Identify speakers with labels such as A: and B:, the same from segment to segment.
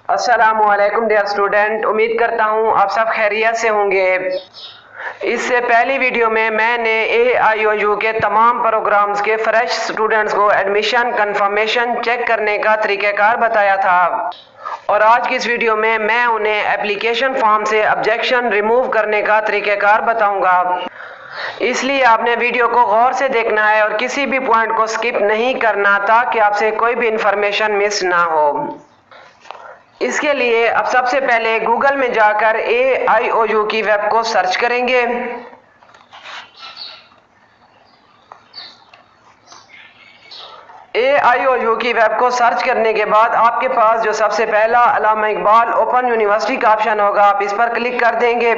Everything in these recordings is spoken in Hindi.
A: अस्सलामुअलैकुम डियर स्टूडेंट, उम्मीद करता हूँ आप सब खैरियत से होंगे। इससे पहली वीडियो में मैंने AIOU के तमाम प्रोग्राम्स के फ्रेश स्टूडेंट्स को एडमिशन कंफर्मेशन चेक करने का तरीक़ाकार बताया था और आज की इस वीडियो में मैं उन्हें एप्लीकेशन फॉर्म से ऑब्जेक्शन रिमूव करने का तरीक़ाकार बताऊंगा। इसलिए आपने वीडियो को गौर से देखना है और किसी भी पॉइंट को स्किप नहीं करना ताकि आपसे कोई भी इंफॉर्मेशन मिस ना हो। इसके लिए अब सबसे पहले गूगल में जाकर AIOU की वेब को सर्च करेंगे। AIOU की वेब को सर्च करने के बाद आपके पास जो सबसे पहला अल्लामा इकबाल ओपन यूनिवर्सिटी का ऑप्शन होगा, आप इस पर क्लिक कर देंगे।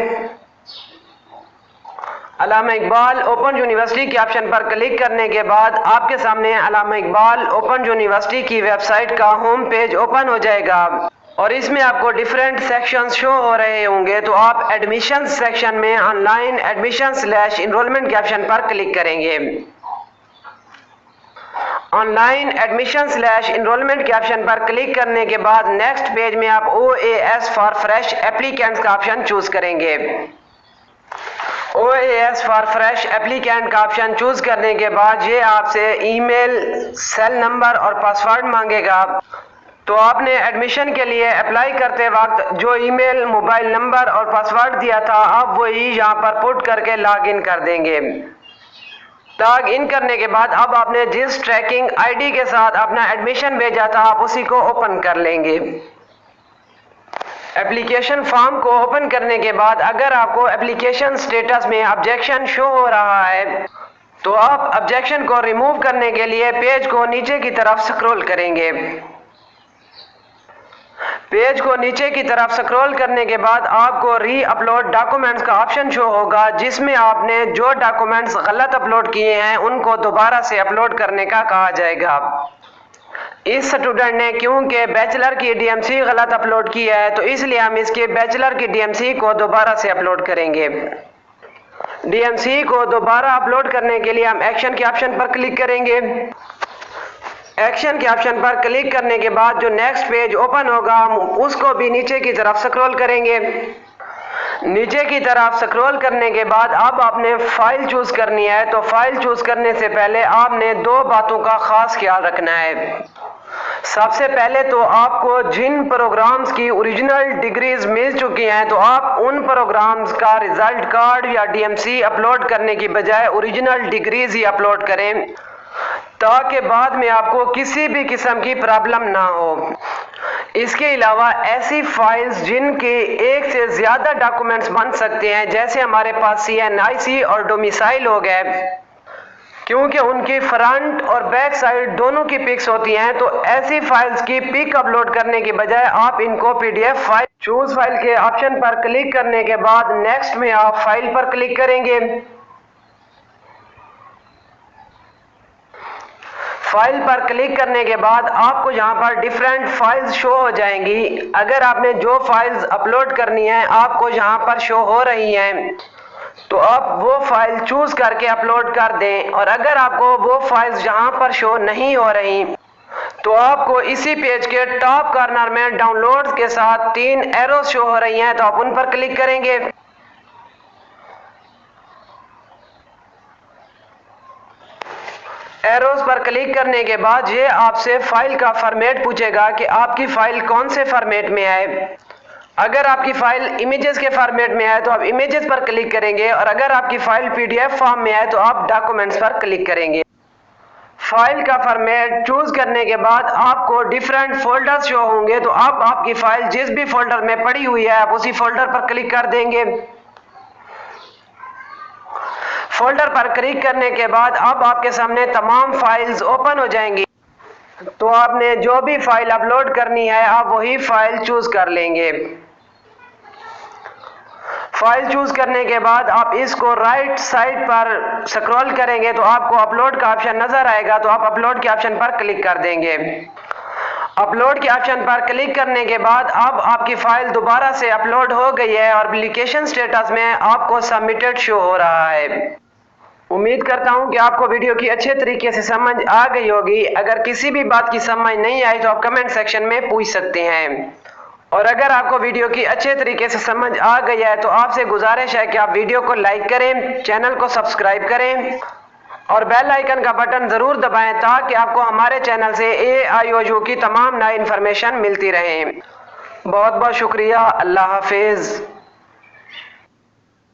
A: अल्लामा इकबाल ओपन यूनिवर्सिटी के ऑप्शन पर क्लिक करने के बाद आपके सामने अल्लामा इकबाल ओपन यूनिवर्सिटी की वेबसाइट का होम पेज ओपन हो जाएगा और इसमें आपको डिफरेंट सेक्शंस शो हो रहे होंगे। तो आप एडमिशन सेक्शन में ऑनलाइन एडमिशन/इनरोलमेंट के ऑप्शन पर क्लिक करेंगे। ऑनलाइन एडमिशन/इनरोलमेंट के ऑप्शन पर क्लिक करने के बाद नेक्स्ट पेज में आप OAS फॉर फ्रेश एप्लीकेंट्स का ऑप्शन चूज करेंगे। OAS फॉर फ्रेश एप्लीकेंट का ऑप्शन चूज करने के बाद ये आपसे ईमेल, सेल नंबर और पासवर्ड मांगेगा। तो आपने एडमिशन के लिए अप्लाई करते वक्त जो ईमेल, मोबाइल नंबर और पासवर्ड दिया था आप वही यहाँ पर पुट करके लॉग इन कर देंगे। लॉग इन करने के बाद अब आपने जिस ट्रैकिंग ID के साथ अपना एडमिशन भेजा था आप उसी को ओपन कर लेंगे। एप्लीकेशन फॉर्म को ओपन करने के बाद अगर आपको एप्लीकेशन स्टेटस में ऑब्जेक्शन शो हो रहा है तो आप ऑब्जेक्शन को रिमूव करने के लिए पेज को नीचे की तरफ स्क्रॉल करेंगे। पेज को नीचे की तरफ स्क्रॉल करने के बाद आपको री अपलोड डॉक्यूमेंट्स का ऑप्शन शो होगा जिसमें आपने जो डॉक्यूमेंट्स गलत अपलोड किए हैं उनको दोबारा से अपलोड करने का कहा जाएगा। इस स्टूडेंट ने क्योंकि बैचलर की DMC गलत अपलोड किया है तो इसलिए हम इसके बैचलर की DMC को दोबारा से अपलोड करेंगे। DMC को दोबारा अपलोड करने के लिए हम एक्शन के ऑप्शन पर क्लिक करेंगे। एक्शन के ऑप्शन पर क्लिक करने के बाद जो नेक्स्ट पेज ओपन होगा हम उसको भी नीचे की तरफ स्क्रॉल करेंगे। नीचे की तरफ स्क्रॉल करने के बाद अब आपने फाइल चूज करनी है। तो फाइल चूज करने से पहले आपने दो बातों का खास ख्याल रखना है। सबसे पहले तो आपको जिन प्रोग्राम्स की ओरिजिनल डिग्रीज मिल चुकी हैं तो आप उन प्रोग्राम्स का रिजल्ट कार्ड या DMC अपलोड करने की बजाय ओरिजिनल डिग्रीज ही अपलोड करें ताकि बाद में आपको किसी भी किस्म की प्रॉब्लम ना हो। इसके अलावा ऐसी फाइल्स जिनके एक से ज्यादा डॉक्यूमेंट्स बन सकते हैं जैसे हमारे पास CNIC और डोमिसाइल हो गए, क्योंकि उनकी फ्रंट और बैक साइड दोनों की पिक्स होती हैं तो ऐसी फाइल्स की पिक अपलोड करने के बजाय आप इनको PDF फाइल चूज फाइल के ऑप्शन पर क्लिक करने के बाद नेक्स्ट में आप फाइल पर क्लिक करेंगे। फाइल पर क्लिक करने के बाद आपको यहाँ पर डिफरेंट फाइल्स शो हो जाएंगी। अगर आपने जो फाइल्स अपलोड करनी है आपको यहाँ पर शो हो रही हैं तो आप वो फाइल चूज करके अपलोड कर दें और अगर आपको वो फाइल्स यहाँ पर शो नहीं हो रही तो आपको इसी पेज के टॉप कॉर्नर में डाउनलोड्स के साथ 3 एरोज शो हो रही हैं तो आप उन पर क्लिक करेंगे। एरोज पर क्लिक करने के बाद ये आपसे फाइल का फॉर्मेट पूछेगा कि आपकी फाइल कौन से फॉर्मेट में है। अगर आपकी फाइल इमेजेस के फॉर्मेट में है तो आप इमेजेस पर क्लिक करेंगे और अगर आपकी फाइल PDF फॉर्म में है तो आप डॉक्यूमेंट्स पर क्लिक करेंगे। फाइल का फॉर्मेट चूज करने के बाद आपको डिफरेंट फोल्डर्स शो होंगे तो आप आपकी फाइल जिस भी फोल्डर में पड़ी हुई है आप उसी फोल्डर पर क्लिक कर देंगे। फोल्डर पर क्लिक करने के बाद अब आपके सामने तमाम फाइल्स ओपन हो जाएंगी। तो आपने जो भी फाइल अपलोड करनी है आप वही फाइल चूज कर लेंगे। फाइल चूज करने के बाद आप इसको राइट साइड पर स्क्रॉल करेंगे तो आपको अपलोड का ऑप्शन नजर आएगा तो आप अपलोड के ऑप्शन पर क्लिक कर देंगे। अपलोड के ऑप्शन पर क्लिक करने के बाद अब आपकी फाइल दोबारा से अपलोड हो गई है और एप्लीकेशन स्टेटस में आपको सबमिटेड शो हो रहा है। उम्मीद करता हूं कि आपको वीडियो की अच्छे तरीके से समझ आ गई होगी। अगर किसी भी बात की समझ नहीं आई तो आप कमेंट सेक्शन में पूछ सकते हैं। और अगर आपको वीडियो की अच्छे तरीके से समझ आ गई है तो आपसे गुजारिश है कि आप वीडियो को लाइक करें, चैनल को सब्सक्राइब करें और बेल आइकन का बटन ज़रूर दबाएं ताकि आपको हमारे चैनल से AIOU की तमाम नई इन्फॉर्मेशन मिलती रहे। बहुत बहुत शुक्रिया। अल्लाह हाफिज़।